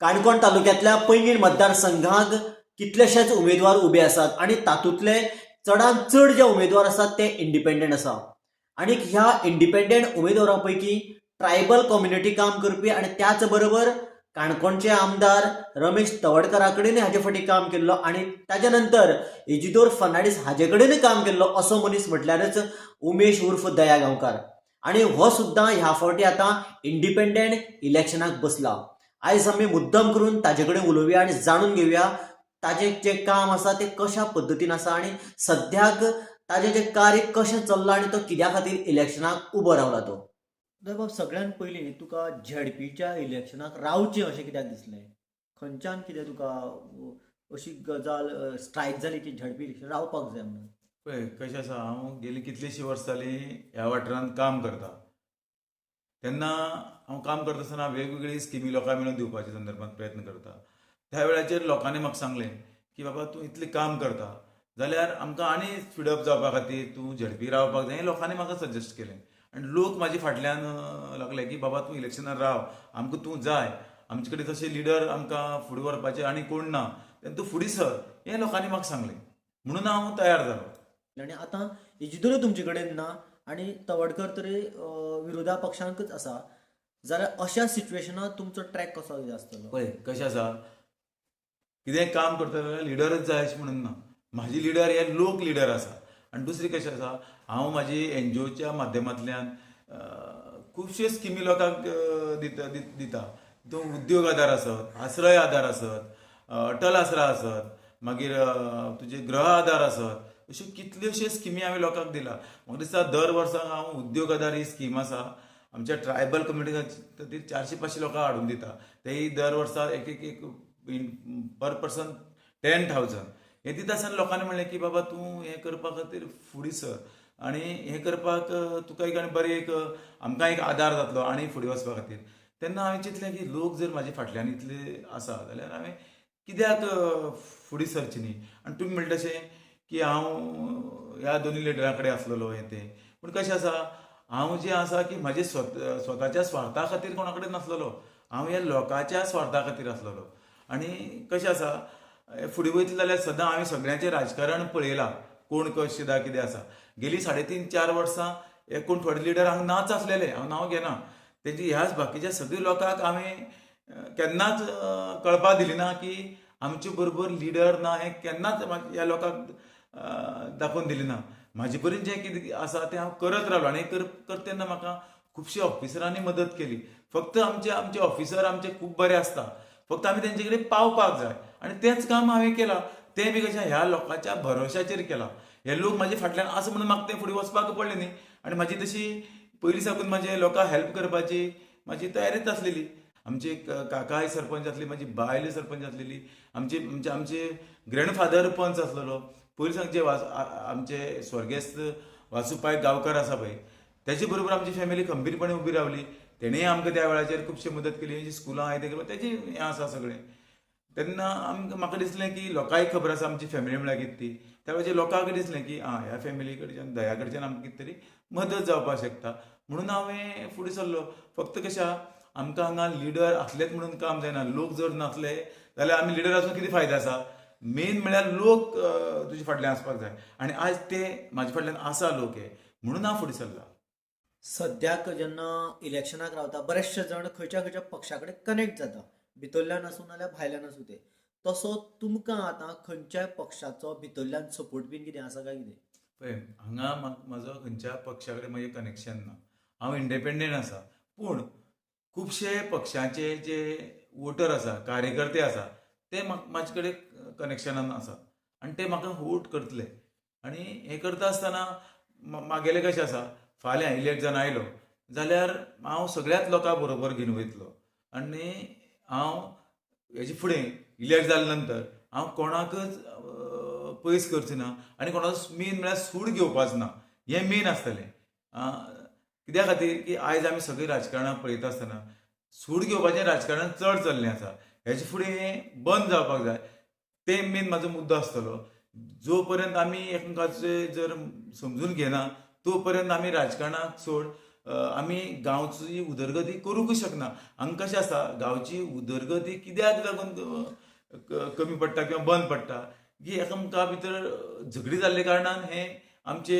काणकोण तालुक्यातल्या पैंगीण मतदारसंघाक कितलेशेच उमेदवार उबे आसात आणि तातूंतले चडांत चड जे उमेदवार आसात ते इंडिपेंडंट आसा आणि ह्या इंडिपेंडंट उमेदवारां पैकी ट्रायबल कम्युनिटी काम करपी आणि त्याच बरोबर काणकोणचे आमदार रमेश तवडकरा कडेन हाजे फाटीं काम केल्लो आणि ताच्या नंतर इजिदोर फर्नांडीस हाजे कडेन काम केल्लो असो मनीस म्हटल्यारच उमेश उर्फ दया गांवकार आणि हो सुद्दां ह्या फावटी आतां इंडिपेंडंट इलेक्शनाक बसला. आयज आमी मुद्दम करून ताजे कडेन उलोवया आणि जाणून घेवया ताजें जें काम आसा तें कशा पद्दतीन आसा आणि सद्याक ताजें जें कार्य कशें चल्लां आणि तो कित्या खातीर इलेक्शनाक उबो रावला तो. बाब सगळ्यात पयलीं तुका झेडपीच्या इलेक्शनाक रावचें अशें कित्याक दिसलें? खंयच्यान कितें तुका अशी गजाल स्ट्रायक जाली की झेडपी इलेक्शन रावपाक जाय म्हणून? पळय कशें आसा, हांव गेलीं कितलींशीं वर्सां जालीं ह्या वाठारांत काम करता. तेन्ना हांव काम करता आसतना वेगवेगळी स्किमी लोकांक मेळून दिवपाच्या संदर्भांत प्रयत्न करता. त्या वेळाचेर लोकांनी म्हाका सांगलें की बाबा तूं इतलें काम करता जाल्यार आमकां आनी स्पीडअप जावपा खातीर तूं झेडपी रावपाक जाय, हें लोकांनी म्हाका सजेस्ट केलें. आनी लोक म्हाजे फाटल्यान लागले की बाबा तूं इलेक्शनार राव, आमकां तूं जाय, आमचे कडेन तशे लिडर आमकां फुडें व्हरपाचे आनी कोण ना, तेन्ना तूं फुडें सर, हें लोकांनी म्हाका सांगलें. म्हणून हांव तयार जालो. आणि आतां इजिदोर तुमचे कडेन ना आणि तवडकर तरी विरोधा पक्षांकच आसा, जाल्यार अशा सिच्युएशनात तुमचो ट्रॅक कसो आसतलो? पळय कशें आसा, कितेंय काम करता जाल्यार लिडरच जाय अशें म्हणून ना. म्हाजी लिडर हे लोक लिडर आसा. आनी दुसरी कशें आसा, हांव म्हाजी एनजीओच्या माध्यमांतल्यान खुबश्यो स्किमी लोकांक दिता. तितून उद्योग आदार आसत, आश्रय आदार आसत, अटल आसरा आसत, मागीर तुजे गृह आदार आसत, अश्यो कितल्योश्यो स्किमी हांवें लोकांक दिला. म्हाका दिसता दर वर्साक हांव उद्योग आदार ही स्कीम आसा आमच्या ट्रायबल कम्युनिटी 400-500 लोकांक हाडून दिता. तेय दर वर्सा एक पर पर्सन 10,000 हें दिता आसतना लोकांनी म्हणलें की बाबा तूं हें करपा खातीर फुडें सर आनी हें करपाक तुका एक आनी बरें एक आमकां एक आदार जातलो आनी फुडें वचपा खातीर. तेन्ना हांवें चिंतलें की लोक जर म्हाजे फाटल्यान इतले आसा जाल्यार हांवें कित्याक फुडें सरचें न्ही. आनी तुमी म्हणटा तशें की हांव ह्या दोनूय लिडरां कडेन आसलेलो हें तें, पूण कशें आसा हांव जें आसा की म्हाजे स्वताच्या स्वार्था खातीर कोणा कडेन नासलेलो, हांव ह्या लोकांच्या स्वार्था खातीर आसलेलो. आनी कशें आसा फुडें वयतले जाल्यार सदां हांवें सगळ्यांचें राजकारण पळयलां, कोण कशें दा कितें आसा. गेलीं 3.5-4 वर्सां हे कोण थोडे लिडर हांगा नाच आसलेले, हांव नांव घेना, तेंची ह्याच बाकीच्या सगळ्या लोकांक हांवें केन्नाच कळपा दिली ना की आमचे बरोबर लिडर ना, हें केन्नाच ह्या लोकांक दाखोवन दिलें ना. म्हाजे परीन जें कितें आसा तें हांव करत रावलो आनी करता तेन्ना म्हाका खुबश्या ऑफिसरांनी मदत केली. फक्त आमचे ऑफिसर आमचे खूब बरे आसता, फक्त आमी तेंचे कडेन पावपाक जाय आनी तेंच काम हांवें केलां. तें बी कशें ह्या लोकांच्या भरोशाचेर केलां. हे लोक म्हाजे फाटल्यान आसा म्हणून म्हाका तें फुडें वचपाक पडलें न्ही. आनी म्हाजी तशी पयलीं साकून म्हाजे लोकांक हेल्प करपाची म्हाजी तयारीच आसलेली. आमचे काकाय सरपंच आसली, म्हाजी बायल सरपंच आसलेली, आमचे ग्रँडफादर पंच आसलेलो. पयलीं सांगचे आमचे स्वर्गेस्त वासुपाय गांवकार आसा पळय, तेजे बरोबर आमची फॅमिली खंबीरपणे उबी रावली. तेणेय आमकां त्या वेळाचेर खुबशी मदत केली. जी स्कुलां हांवें तें केलें तेजी हें आसा सगळें. तेन्ना म्हाका दिसलें की लोकांक खबर आसा आमची फॅमिली म्हळ्यार कितें ती. त्या वेळाचेर लोकांक दिसलें की ह्या फॅमिली कडच्यान दया कडच्यान आमकां कितें तरी मदत जावपाक शकता. म्हणून हांवें फुडें सरलो. फक्त कशें आहा, आमकां हांगा लिडर आसलेच म्हणून काम जायना. लोक जर नासले जाल्यार आमी लिडर आसून कितें फायदो आसा. मेन म्हळ्यार लोक तुजे फाटल्यान आसपाक जाय आनी आयज ते म्हाजे फाटल्यान आसा लोक हे, म्हणून हांव फुडें सरला. सद्याक जेन्ना इलेक्शनाक रावता बरेचशे जण खंयच्या खंयच्या पक्षा कडेन कनेक्ट जाता, भितरल्यान आसूं नाल्यार भायल्यान आसूं ते. तसो तुमकां आतां खंयच्याय पक्षाचो भितरल्यान सपोर्ट बीन कितें आसा काय कितें? पळय हांगा म्हाजो खंयच्या पक्षा कडेन मागीर कनेक्शन ना. हांव इंडिपेंडंट आसा. पूण खुबशे पक्षाचे जे वोटर आसा, कार्यकर्ते आसा, ते म्हाजे कडेन कनेक्शनान आसा आनी ते म्हाका वोट करतले. आनी हें करता आसतना म्हागेलें कशें आसा, फाल्यां इलेक्ट जावन आयलो जाल्यार हांव सगळ्याच लोकां बरोबर घेवन वयतलो आनी हांव हेजे फुडें इलेक्ट जाले नंतर हांव कोणाकच पयस करचो ना आनी कोणाचो मेन म्हळ्यार सूड घेवपाचो ना. हें मेन आसतलें. कित्या खातीर की आयज आमी सगळीं राजकारणां पळयता आसतना सूड घेवपाचें राजकारण चड चल्लें आसा. हेजे फुडें हें बंद जावपाक जाय. तें मेन म्हाजो मुद्दो आसतलो. जो पर्यंत आमी एकामेकाचें जर समजून घेना तो पर्यंत आमी राजकारणाक सोड आमी गांवची उदरगती करूंक शकना. हांगा कशें आसा, गांवची उदरगती कित्याक लागून कमी पडटा किंवा बंद पडटा की एकामेका भितर झगडी जाल्ले कारणान हे आमचे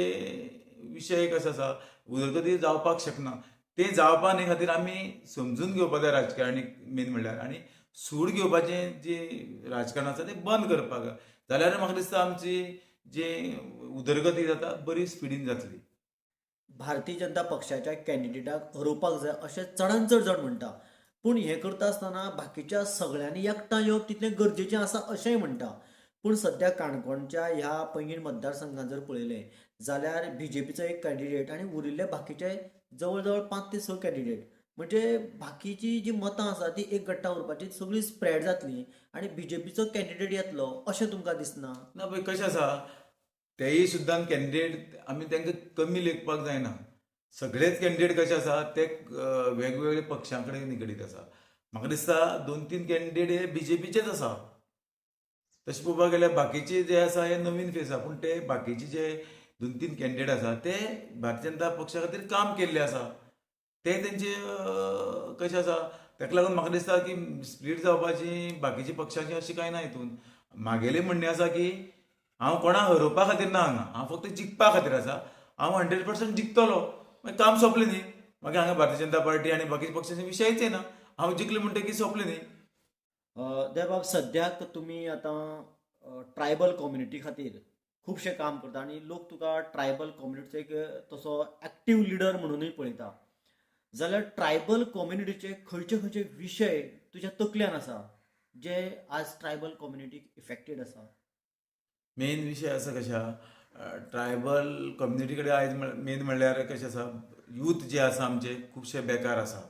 विशय कशें आसा, उदरगती जावपाक शकना. तें जावपा न्ही खातीर आमी समजून घेवपाक जाय राजकारणी मेन म्हणल्यार, आनी सूड घेवपाचें जे राजकारण आसा तें बंद करपाक जाय. जाल्यार म्हाका दिसता आमची जे उदरगती जाता बरी स्पिडीन जातली. भारतीय जनता पक्षाच्या कॅन्डिडेटाक हरोवपाक जाय अशें चडांत चड जण म्हणटा. पूण हें करता आसतना बाकीच्या सगळ्यांनी एकठांय येवप तितलें गरजेचें आसा अशेंय म्हणटा. पूण सध्या काणकोणच्या ह्या पैंगीण मतदारसंघात जर पळयलें जाल्यार बीजेपीचो एक कॅन्डिडेट आनी उरिल्ले बाकीचे जवळ जवळ 5 ते 6 कॅन्डिडेट, म्हणजे बाकीची जी मतां आसा ती एक गट्टा उरपाची सगळी स्प्रेड जातली आनी बीजेपीचो कॅन्डिडेट येतलो अशें तुमकां दिसना? ना पळय कशें आसा, तेय सुद्दां कॅन्डिडेट आमी तांकां कमी लेखपाक जायना. सगळेच कॅन्डिडेट कशे आसा ते वेगवेगळे पक्षां कडेन निगडीत आसा. म्हाका दिसता 2-3 कॅन्डिडेट हे बीजेपीचेच आसा. तशें पळोवपाक गेल्यार बाकीचे जे आसा हे नवीन फेस आसा, पूण ते बाकीचे जे 2-3 कॅन्डिडेट आसा ते भारतीय जनता पक्षा खातीर काम केल्ले आसा. ते तेंचे कशें आसा, ताका लागून म्हाका दिसता की स्प्लीट जावपाची बाकीच्या पक्षांची अशी कांय ना हितून. म्हागेलें म्हणणें आसा की हांव कोणाक हरोवपा खातीर ना हांगा, हांव फक्त जिखपा खातीर आसा. हांव 100% जिखतलो, मागीर काम सोंपलें न्ही. मागीर हांगा भारतीय जनता पार्टी आनी बाकीच्या पक्षांचे विशयच येना. हांव जिखलें म्हणटकीर सोंपलें न्ही. देवबाब, सद्याक तुमी आतां ट्रायबल कम्युनिटी खातीर खुबशें काम करता आनी लोक तुका ट्रायबल कम्युनिटीचो एक तसो एक्टीव लिडर म्हणूनय पळयता. जाल्यार ट्रायबल कम्युनिटीचे खंयचे खंयचे विशय तुज्या तकल्यान आसा जे आज ट्रायबल कम्युनिटीक इफेक्टेड आसा? मेन विशय आसा कशें आहा, ट्रायबल कम्युनिटी कडेन आयज मेन म्हणल्यार कशें आसा, यूथ जे आसा आमचे खुबशे बेकार आसा.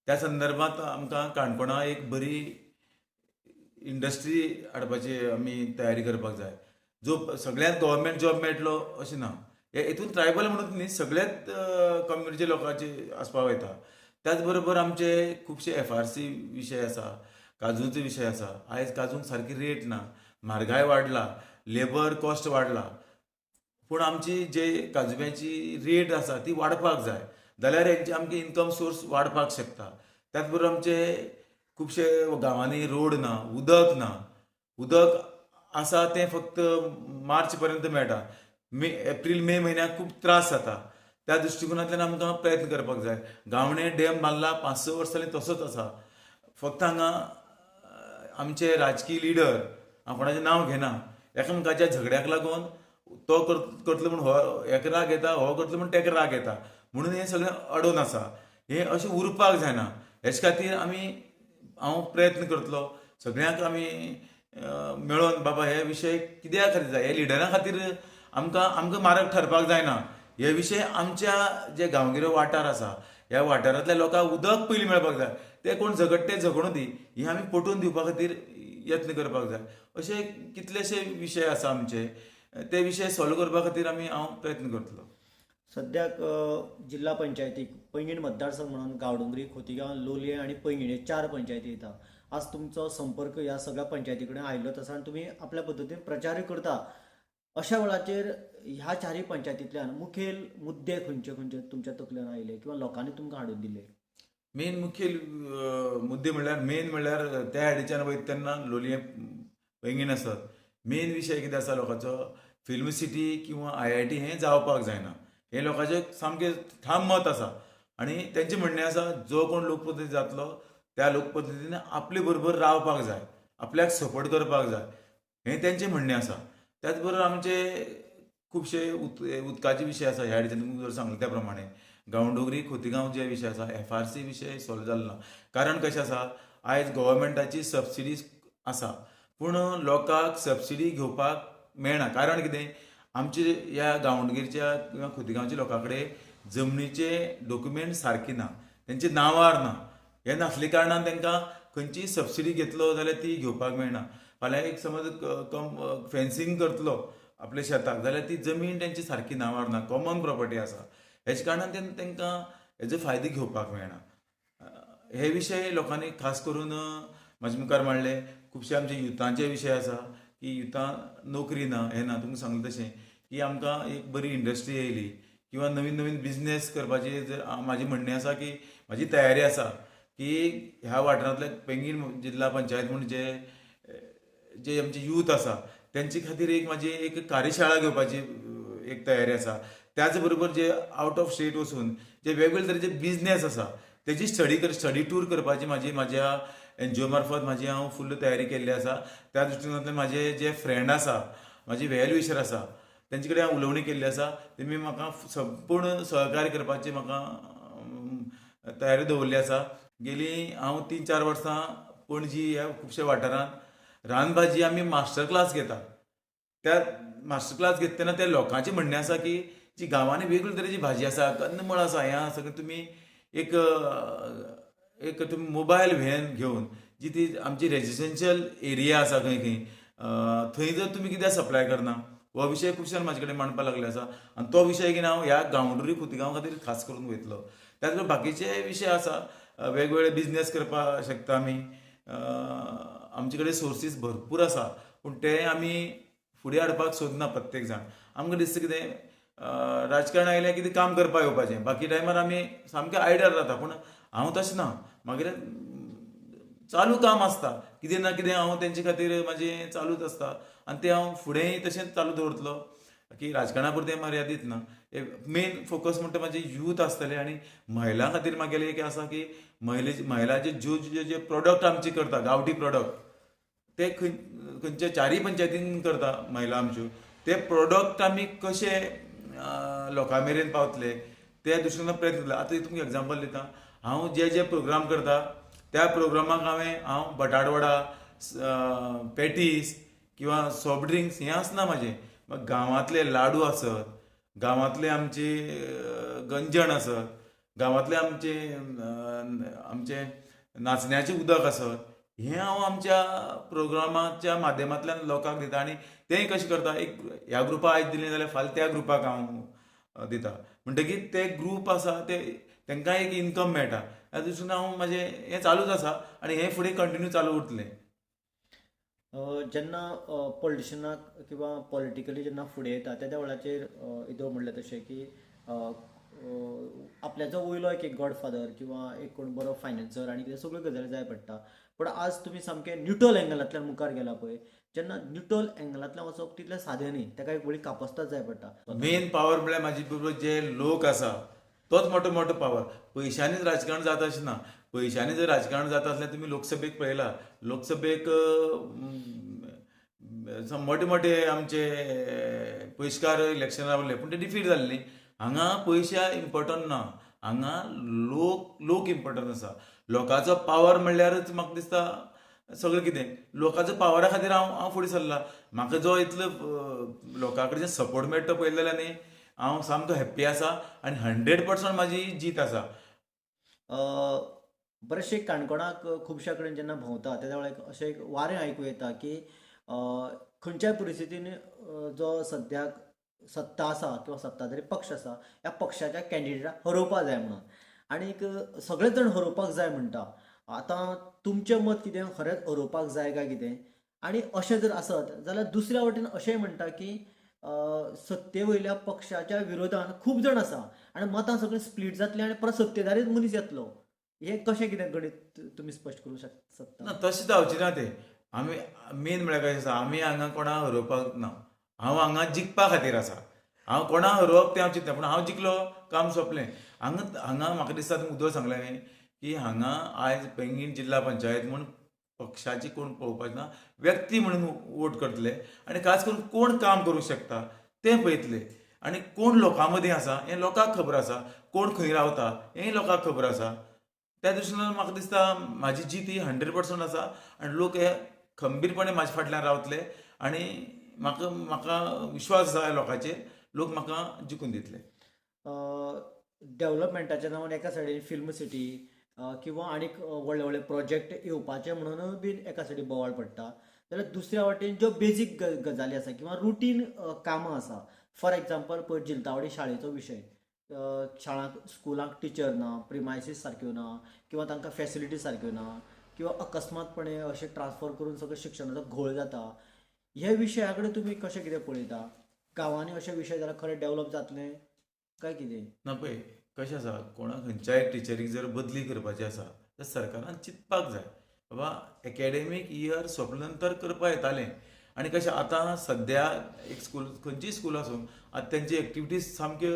त्या संदर्भांत आमकां काणकोणा एक बरी इंडस्ट्री हाडपाची आमी तयारी करपाक जाय. जो सगळ्यांक गव्हर्मेंट जॉब मेळटलो अशें ना. हेतून ट्रायबल म्हणून न्ही, सगळ्याच कम्युनिटीचे लोकांचे आसपाव येता. त्याच बरोबर आमचे खुबशे FRC विशय आसा, काजूचे विशय आसा. आयज काजूंक सारकी रेट ना, म्हारगाय वाडला, लेबर कॉस्ट वाडला. पूण आमची जे काजूब्याची रेट आसा ती वाडपाक जाय, जाल्यार हेंचे आमचे इन्कम सोर्स वाडपाक शकता. त्याच बरोबर आमचे खुबशे गांवांनी रोड ना, उदक ना. उदक आसा तें फक्त मार्च पर्यंत मेळटा. एप्रील मे म्हयन्याक खूब त्रास जाता. त्या दृश्टिकोनांतल्यान आमकां प्रयत्न करपाक जाय. गावणे डॅम बांदला 5-6 वर्सां जालीं तसोच आसा. फक्त हांगा आमचे राजकीय लिडर, हांव कोणाचें नांव घेना, एकामेकाच्या झगड्याक लागून तो करतलो म्हूण हो हेका राग येता, हो करतलो म्हूण तेका राग येता, म्हणून हें सगळें अडोवन आसा. हें अशें उरपाक जायना. हेचे खातीर हांव प्रयत्न करतलो. सगळ्यांक आमी मेळोन बाबा हे विशय कित्याक खातीर जाय, हे लिडरां खातीर आमकां मारक ठरपाक जायना. हे विशय आमच्या जे गांवगिरो वाठार आसा, ह्या वाठारांतल्या लोकांक उदक पयलीं मेळपाक जाय. ते कोण झगडटे झगडूं दी, ही आमी पटोवन दिवपा खातीर यत्न करपाक जाय. अशे कितलेशे विशय आसा आमचे, ते विशय सॉल्व करपा खातीर हांव प्रयत्न करतलो. सद्याक जिल्हा पंचायतीक पैंगीण मतदारसंघ म्हणून गांवडोंगरी, खोतीगांव, लोलये आनी पैंगीण हे 4 पंचायती येता. आज तुमचो संपर्क ह्या सगळ्या पंचायती कडेन आयिल्लोच आसा आनी तुमी आपल्या पद्दतीन प्रचारूय करता. अशा वेळाचेर ह्या 4 पंचायतींतल्यान मुखेल मुद्दे खंयचे खंयचे तुमच्या तकलेन आयले किंवा लोकांनी तुमकां हाडून दिले? मेन मुखेल मुद्दे म्हणल्यार त्या हाडीच्यान वयता तेन्ना लोलये पैंगीण आसत. मेन विशय कितें आसा लोकांचो, फिल्म सिटी किंवा IIT हें जावपाक जायना. हें लोकांचें सामकें ठाम मत आसा. आनी तेंचें म्हणणें आसा, जो कोण लोकप्रतिनिधी जातलो त्या लोकप्रतिनिधीन आपले बरोबर रावपाक जाय, आपल्याक सपोर्ट करपाक जाय, हें तेंचें म्हणणें आसा. त्याच बरोबर आमचे खुबशे उदकाचे विशय आसा. ह्या हाडीच्यान तुमकां जर सांगलें त्या प्रमाणे गांवडोंगरी, खोतीगांव जे विशय आसा, FRC विशय सॉल्व जालो ना. कारण कशें आसा, आयज गव्हर्मेंटाची सबसिडी आसा, पूण लोकांक सबसिडी घेवपाक मेळना. कारण कितें, आमचे ह्या गांवडोंगरीच्या किंवा खोतीगांवच्या लोकां कडेन जमनीचे डॉक्युमेंट सारके ना, तेंचे नांवार ना. हे नासले कारणान तांकां खंयचीय सबसिडी घेतलो जाल्यार ती घेवपाक मेळना. फाल्यां एक समज फेन्सिंग करतलो आपल्या शेताक, जाल्यार ती जमीन तेंची सारकी नांवार ना, कॉमन प्रॉपर्टी आसा. हेच्या कारणान तांकां हेजो फायदो घेवपाक मेळना. हे विशय लोकांनी खास करून म्हाजे मुखार मांडले. खुबशे आमचे युथांचे विशय आसा की युथां नोकरी ना, हें ना. तुमकां सांगलें तशें की आमकां एक बरी इंडस्ट्री येयली किंवा नवीन नवीन बिझनेस करपाची जर म्हाजी म्हणणी आसा की म्हाजी तयारी आसा की ह्या वाठारांतले पेंगीण जिल्हा पंचायत म्हणून जे आमचे यूथ आसा त्यांचे खातीर एक म्हाजी एक कार्यशाळा घेवपाची एक तयारी आसा. त्याच बरोबर जे आउट ऑफ स्टेट वचून जे वेगवेगळे तरेचे बिझनेस आसा तेची स्टडी टूर करपाची म्हाज्या एनजीओ मार्फत हांव फुल्ल तयारी केल्ली आसा. त्या दृश्टिकोनांतले म्हाजे जे फ्रेंड आसा म्हाजे वेल विशर आसा तेंचे कडेन हांव उलोवणी केल्ली आसा. तेमी म्हाका संपूर्ण सहकार्य करपाची म्हाका तयारी दवरली आसा. गेली हांव 3-4 वर्सां पणजी ह्या खुबश्या वाठारांत रानभाजी आमी मास्टर क्लास घेता. त्या मास्टर क्लास घेता तेन्ना त्या लोकांचें म्हणणें आसा की जी गांवांनी वेगवेगळे तरेची भाजी आसा, कंदमूळ आसा, हें आसा सगळें तुमी एक एक तुमी मोबायल व्हॅन घेवन जी ती आमची रेजिडेन्शियल एरिया आसा खंय खंय थंय जर तुमी कित्याक सप्लाय करना हो विशय खुबशान म्हाजे कडेन मांडपाक लागले आसा. आनी तो विशय घेवन हांव ह्या गांवडोंगरी खोतीगांव खातीर खास करून वयतलो. त्याच बरोबर बाकीचे विशय आसा, वेगवेगळे बिझनेस करपाक शकता आमी. आमचे कडेन सोर्सीस भरपूर आसा पूण ते आमी फुडें हाडपाक सोदना प्रत्येक जाण. आमकां दिसता कितें राजकारण आयलें कितें काम करपाक येवपाचें, बाकी टायमार आमी सामके आयडियार रावता. पूण हांव तशें ना, मागीर चालू काम आसता कितें ना कितें हांव तेंचे खातीर म्हाजें चालूच आसता आनी तें हांव फुडेंय तशेंच चालू दवरतलो की राजकारणा पुरतें मर्यादीत ना. मेन फोकस म्हणटा म्हाजे यूथ आसतले आनी महिलां खातीर म्हागेलें एक आसा की महिलाचे जे प्रोडक्ट आमचे करता गांवठी प्रोडक्ट ते खंयचे 4 पंचायतीन करता महिला आमच्यो, ते प्रोडक्ट आमी कशे लोकां मेरेन पावतले त्या दृश्टीन प्रयत्न केला. आतां तुमकां एग्जांपल दिता, हांव जे प्रोग्राम करता त्या प्रोग्रामाक हांव बटाटवडा, पॅटीस किंवा सॉफ्ट ड्रिंक्स हें आसना म्हाजें. गांवांतले लाडू आसत, गांवांतले आमचे गंजण आसत, गांवांतले आमचे नाचण्याचें उदक आसत, हें हांव आमच्या प्रोग्रामाच्या माध्यमांतल्यान लोकांक दिता. आनी तेंय कशें करता, एक ह्या ग्रुपाक आयज दिलें जाल्यार फाल्यां त्या ग्रुपाक हांव दिता. म्हणटकीर ते ग्रूप आसा तेंकां एक इनकम मेळटा. ह्या दृश्टीन हांव म्हाजें हें चालूच आसा आनी हें फुडें कंटिन्यू चालू उरतलें. जेन्ना पॉलिटिशनाक किंवा पॉलिटिकली जेन्ना फुडें येता त्या वेळाचेर इदो म्हणलें तशें की आपल्याचो वयलो एक गॉडफादर किंवा एक कोण बरो फायनान्सर आनी कितें सगळ्यो गजाली जाय पडटा. पूण आज तुमी सामके न्यूट्रल एंगलांतल्यान मुखार गेला पळय, जेन्ना न्यूट्रल एंगलांतल्यान वचप तितलें सादें न्ही, ताका एक व्हडली कापस्ताद जाय पडटा. मेन पावर म्हळ्यार म्हाजे बरोबर जे लोक आसा तोच मोठो पावर. पयशांनीच राजकारण जाता अशें ना. पयशांनी जर राजकारण जाता आसल्यार तुमी लोकसभेक पळयला, लोकसभेक मोठे आमचे पयशकार इलेक्शन रावले पूण ते डिफीट जाले न्ही. हांगा पयशा इम्पॉर्टंट ना, हांगा लोक इम्पॉर्टंट आसा. लोकांचो पावर म्हणल्यारच म्हाका दिसता सगळें कितें. लोकांचो पावरा खातीर हांव फुडें सरला. म्हाका जो इतलो लोकां कडच्यान सपोर्ट मेळटा तो पळयलें जाल्यार न्ही हांव सामको हॅप्पी आसा आनी 100% म्हाजी जीत आसा. बरेचशे काणकोणाक खुबश्या कडेन जेन्ना भोंवता त्या वेळार अशें एक वारें आयकूं येता की खंयच्याय परिस्थितीन जो सद्याक सत्ता आसा किंवा सत्ताधारी पक्ष आसा ह्या पक्षाच्या कॅन्डिडेटाक हरोवपाक जाय म्हणून, आनीक सगळे जाण हरोवपाक जाय म्हणटा. आतां तुमचें मत कितें, खरेंच हरोवपाक जाय काय कितें? आनी अशें जर आसत जाल्यार दुसऱ्या वटेन अशेंय म्हणटा की सत्ते वयल्या पक्षाच्या विरोधान खूब जाण आसा आनी मतां सगळीं स्प्लीट जातली आनी परत सत्तेधारीच मनीस येतलो. हें कशें कितें गणीत तुमी स्पश्ट करूं शकता? ना तशें जावचें ना तें. आमी मेन म्हळ्यार कशें आसा, आमी हांगा कोणाक हरोवपाक ना, हांव हांगा जिखपा खातीर आसा. हांव कोणाक हरोवप तें हांव चिंतना, पूण हांव जिखलो काम सोंपलें. हांगा म्हाका दिसता तुमकां उदो सांगलें की हांगा आयज पेंगीण जिल्हा पंचायत म्हूण पक्षाची कोण पळोवपाचें ना, व्यक्ती म्हणून वोट करतले आनी खास करून कोण काम करूंक शकता तें पळयतले. आनी कोण लोकां मदीं आसा हें लोकांक खबर आसा, कोण खंय रावता हेंय लोकांक खबर आसा. त्या दृश्टीन म्हाका दिसता म्हाजी जीत ही 100% आसा आनी लोक हे खंबीरपणे म्हाज्या फाटल्यान रावतले आनी म्हाका विश्वास आसा लोकांचेर, लोक म्हाका जिखून दितले. डेव्हलपमेंटाच्या नांवान एका सायडीन फिल्म सिटी किंवा आनीक व्हडले प्रोजेक्ट येवपाचे म्हणून बी एका सायडीन बोवाळ पडटा, जाल्यार दुसऱ्या वाटेन ज्यो बेजीक गजाली आसा किंवा रुटीन कामां आसा, फॉर एग्जाम्पल पळय जिलतावडी शाळेचो विशय, शाळांक स्कुलांक टिचर ना, प्रिमायसीस सारक्यो ना किंवा तांकां फॅसिलिटी सारक्यो ना किंवा अकस्मातपणे अशें ट्रान्सफर करून सगळें शिक्षणाचो घोळ जाता. हे विशया कडेन तुमी कशें कितें पळयता? गांवांनी अशे विशय जाल्यार खरें डेव्हलप जातलें काय कितें? ना पळय कशें आसा, कोणाक खंयच्याय टिचरीक जर बदली करपाची आसा तर सरकारान चिंतपाक जाय बाबा एकाडेमीक इयर सोंपले नंतर करपा येतालें. आनी कशें आतां सद्या एक स्कूल खंयचीय स्कूल आसूं आतां तेंची एक्टिविटीज सामक्यो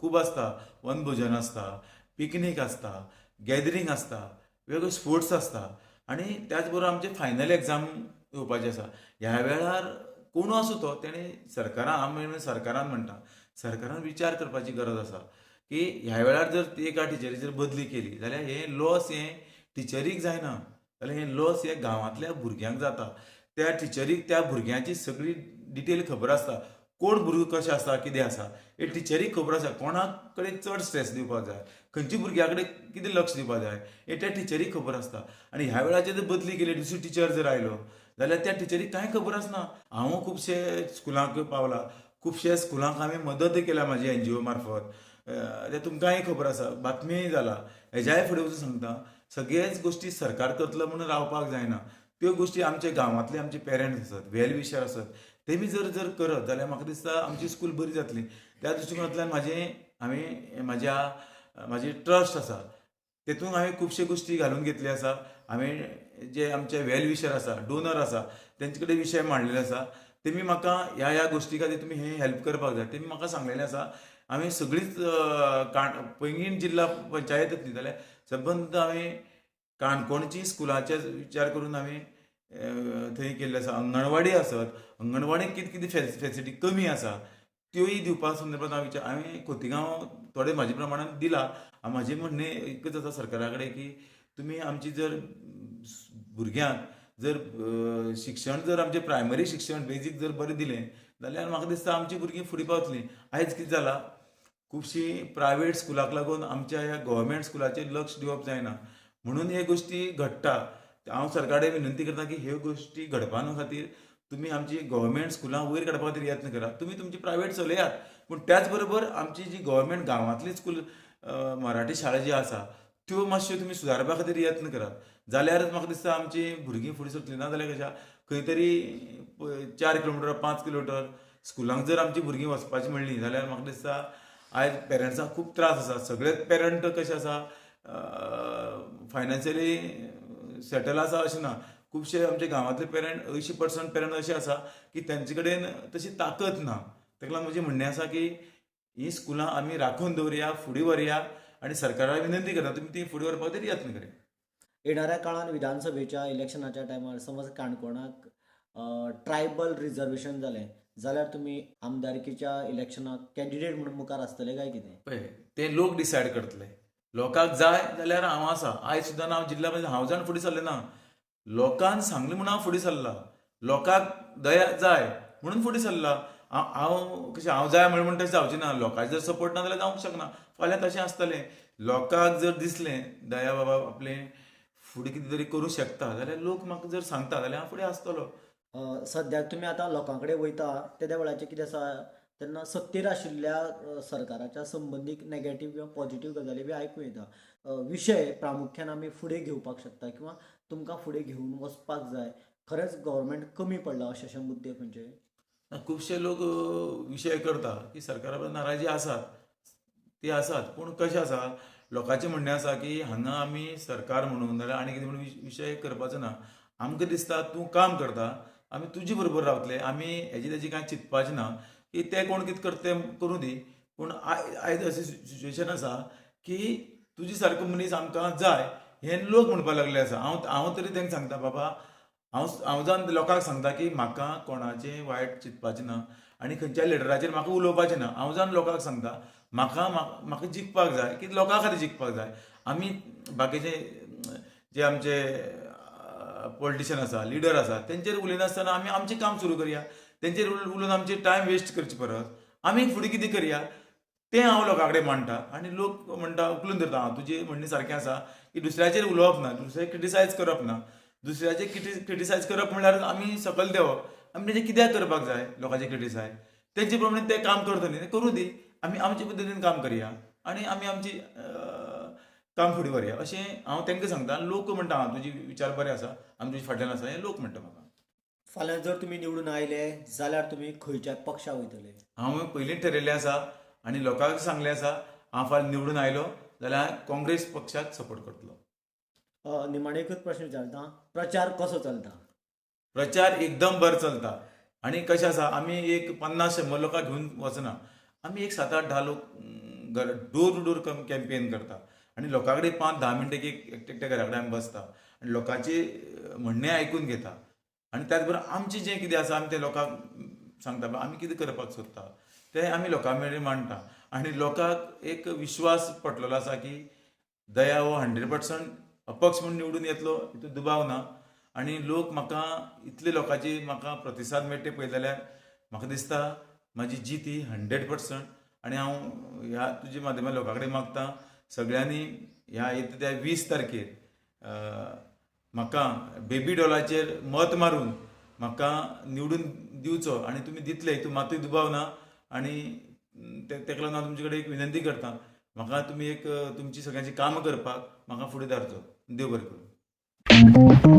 खूब आसता. वनभोजन आसता, पिकनीक आसता, गॅदरींग आसता, वेगवेगळे स्पोर्ट्स आसता आनी त्याच बरोबर आमचे फायनल एग्जाम येवपाची आसा. ह्या वेळार कोण आसूं तो तेणी सरकारान म्हणटा सरकारान विचार करपाची गरज आसा की ह्या वेळार जर एका टिचरी जर बदली केली जाल्यार हें लॉस हें टिचरीक जायना, जाल्यार हें लॉस हें गांवांतल्या भुरग्यांक जाता. त्या टिचरीक त्या भुरग्यांची सगळी डिटेल खबर आसता. कोण भुरगो कशें आसा कितें आसा हे टिचरीक खबर आसा. कोणाक कडेन चड स्ट्रेस दिवपाक जाय, खंयच्या भुरग्या कडेन कितें लक्ष दिवपाक जाय हे त्या टिचरीक खबर आसता. आनी ह्या वेळाचेर जर बदली केली दुसरो टिचर जर आयलो जाल्यार त्या टिचरीक कांय खबर आसना. हांव खुबशे स्कुलांक पावला, खुबशे स्कुलांक हांवें मदतय केल्या म्हाजी NGO मार्फत. ते तुमकांय खबर आसा, बातमीय जाला. हेज्याय फुडें वचून सांगता सगळेच गोश्टी सरकार करतलो म्हणून रावपाक जायना. त्यो गोश्टी आमचे गांवांतले आमचे पेरंट्स आसत, वेल विशर आसत, तेमी जर करत जाल्यार म्हाका दिसता आमची स्कूल बरी जातली. त्या दृश्टिकोनांतल्यान म्हाजी ट्रस्ट आसा तेतूंत हांवें खुबशे गोश्टी घालून घेतले आसा. हांवें जे आमचे वेल विशर आसा, डोनर आसा तेंचे कडेन विशय मांडलेले आसा. तेमी म्हाका ह्या गोश्टी खातीर तुमी हे हेल्प करपाक जाय तेमी म्हाका सांगलेलें आसा. हांवें सगळीच पैंगीण जिल्ला पंचायत न्ही जाल्यार सबंद हांवें काणकोणची स्कुलाचे विचार करून हांवें थंय केल्ले आसा. अंगणवाडी आसत, अंगणवाडीक कितें कितें फेसिलिटी कमी आसा त्योय दिवपा संदर्भांत हांवें खोतिगांव थोडे म्हाजे प्रमाणान दिला. म्हाजें म्हणणें एकच आसा सरकारा कडेन की तुमी आमची जर भुरग्यांक जर शिक्षण जर आमचें प्रायमरी शिक्षण बेजीक जर बरें दिलें जाल्यार म्हाका दिसता आमची भुरगीं फुडें पावतलीं. आयज कितें जाला खुबशीं प्रायवेट स्कुलाक लागून आमच्या ह्या गव्हर्मेंट स्कुलाचेर लक्ष दिवप जायना म्हणून हे गोश्टी घडटा. हांव सरकारा कडेन विनंती करता की ह्यो गोश्टी घडपा खातीर तुमी आमची गव्हर्मेंट स्कुलां वयर काडपा खातीर यत्न करात. तुमी तुमची प्रायवेट चलयात पूण त्याच बरोबर आमची जी गव्हर्मेंट गांवांतली स्कूल मराठी शाळा जी आसा त्यो मातश्यो तुमी सुदारपा खातीर यत्न करात. जाल्यारच म्हाका दिसता आमची भुरगीं फुडें सरतलीं. ना जाल्यार कशा खंय तरी 4 किलोमिटर 5 किलोमिटर स्कुलांक जर आमची भुरगीं वचपाची म्हणलीं जाल्यार म्हाका दिसता आयज पेरंट्सांक खूब त्रास आसा. सगळेच पेरंट कशे आसा फायनान्शियली सेटल आसा अशें ना. खुबशे आमचे गांवांतले पेरंट 80% पेरंट अशे आसा की तेंचे कडेन तशी ताकद ना. ताका लागून म्हजें म्हणणें आसा की ही स्कुलां आमी राखून दवरया, फुडें व्हरया आनी सरकाराक विनंती करता तुमी ती फुडें व्हरपा खातीर यत्न करात. येणाऱ्या काळात विधानसभेच्या इलेक्शनाच्या टायमार समज काणकोणाक ट्रायबल रिजर्वेशन जालें जाल्यार तुमी आमदारकीच्या इलेक्शनाक कॅन्डिडेट म्हणून मुखार आसतले काय कितें? पळय ते लोक डिसायड करतले. लोकांक जाय जाल्यार हांव आसा. आयज सुद्दां हांव जिल्ला पंचायत हांव जावन फुडें सरलें ना. लोकांन सांगलें म्हणून हांव फुडें सरला. लोकांक दया जाय म्हणून फुडें सरला. हांव कशें हांव जाय म्हणून तशें जावचें ना. लोकांचो जर सपोर्ट ना जाल्यार जावंक शकना. फाल्यां तशें आसतलें. लोकांक जर दिसलें दया बाबा आपलें फुडें कितें तरी करूं शकता जाल्यार लोक म्हाका जर सांगता जाल्यार हांव फुडें आसतलो. सद्याक तुमी आतां लोकां कडेन वयता त्या वेळाचेर कितें आसा तेन्ना सत्तेर आशिल्ल्या सरकाराच्या संबंदीक नेगेटीव किंवा पॉझिटीव गजाली बी आयकूं येता. विशय प्रामुख्यान आमी फुडें घेवपाक शकता किंवा तुमकां फुडें घेवन वचपाक जाय. खरेंच गव्हर्मेंट कमी पडला अशे मुद्दे खंयचे? खुबशे लोक विशय करता की सरकारा बद्दल नाराजी आसात. ती आसात पूण कशें आसा लोकांचें म्हणणें आसा की हांगा आमी सरकार म्हणून नाल्यार आनी कितें म्हणून विशय करपाचो ना. आमकां दिसता तूं काम करता आमी तुजे बरोबर रावतले. आमी हेजी तेजी कांय चिंतपाचें ना की ते कोण कितें करता तें करूं दी. पूण आयज अशें सिच्युएशन आसा की तुजे सारको मनीस आमकां जाय हें लोक म्हणपाक लागले आसा. हांव तरी तांकां सांगता बाबा हांव जावन लोकांक सांगता की म्हाका कोणाचें वायट चिंतपाचें ना आनी खंयच्याय लिडराचेर म्हाका उलोवपाचें ना. हांव जावन लोकांक सांगता म्हाका जिखपाक जाय की लोकां खातीर जिखपाक जाय. आमी बाकीचे जे आमचे पॉलिटिशियन आसा लिडर आसा तेंचेर उलयनासतना आमी आमचें काम सुरू करया. तेंचेर उलोवन आमचे टायम वेस्ट करचे परस आमी फुडें कितें करया तें हांव लोकां कडेन मांडटा. आनी लोक म्हणटा उखलून धरता हांव तुजें म्हणणें सारकें आसा की दुसऱ्याचेर उलोवप ना, दुसऱ्याक क्रिटिसायज करप ना. दुसऱ्याचें क्रिटिसायज करप म्हणल्यार आमी सकयल देंवप. आमी तेजें कित्याक करपाक जाय लोकांचें क्रिटिसायज? तेंचे प्रमाणे ते काम करता न्ही, करूं दी. आमी आमचे पद्दतीन काम करया आनी आमी आमची काम फुडें व्हरया अशें हांव तांकां सांगता. लोक म्हणटा हां तुजे विचार बरे आसा आमी तुजे फाटल्यान आसा हें लोक म्हणटा म्हाका. फाल्यां जर तुमी निवडून आयले जाल्यार तुमी खंयच्या पक्षा वयतले? हांव पयलींच ठरयल्लें आसा आनी लोकांक सांगलें आसा हांव फाल्यां निवडून आयलो जाल्यार काँग्रेस पक्षाक सपोर्ट करतलो. निमाणे एकच प्रश्न विचारता, प्रचार कसो चलता? प्रचार एकदम बरो चलता. आनी कशें आसा, आमी एक 50-100 लोकांक घेवन वचना, आमी एक 7-8-10 लोक डोर टू डोर कॅम्पेन करता आनी लोकां कडेन 5-10 मिनटां एकट्या घरा कडेन आमी बसता आनी लोकांचे म्हणणें आयकून घेता. आनी त्याच बरोबर आमचें जें कितें आसा आमी तें लोकांक सांगता, आमी कितें करपाक सोदता तें आमी लोकां मेरेन मांडटा. आनी लोकांक एक विश्वास पटलेलो आसा की दया हो 100% अपक्ष म्हणून निवडून येतलो, हितून दुबाव ना. आनी लोक म्हाका इतले लोकांची म्हाका प्रतिसाद मेळटा पळय जाल्यार म्हाका दिसता म्हाजी जीत ही 100%. आनी हांव ह्या तुज्या माध्यमांतल्यान लोकां कडेन मागतां सगळ्यांनी ह्या येता त्या 20 तारखेर म्हाका बेबी डॉलाचेर मत मारून म्हाका निवडून दिवचो. आनी तुमी दितले हितून मातूय दुबाव ना. आनी तेका लागून हांव तुमचे कडेन एक विनंती करतां, म्हाका तुमी एक तुमची सगळ्यांची कामां करपाक म्हाका फुडें धाडचो. देव बरें करूं.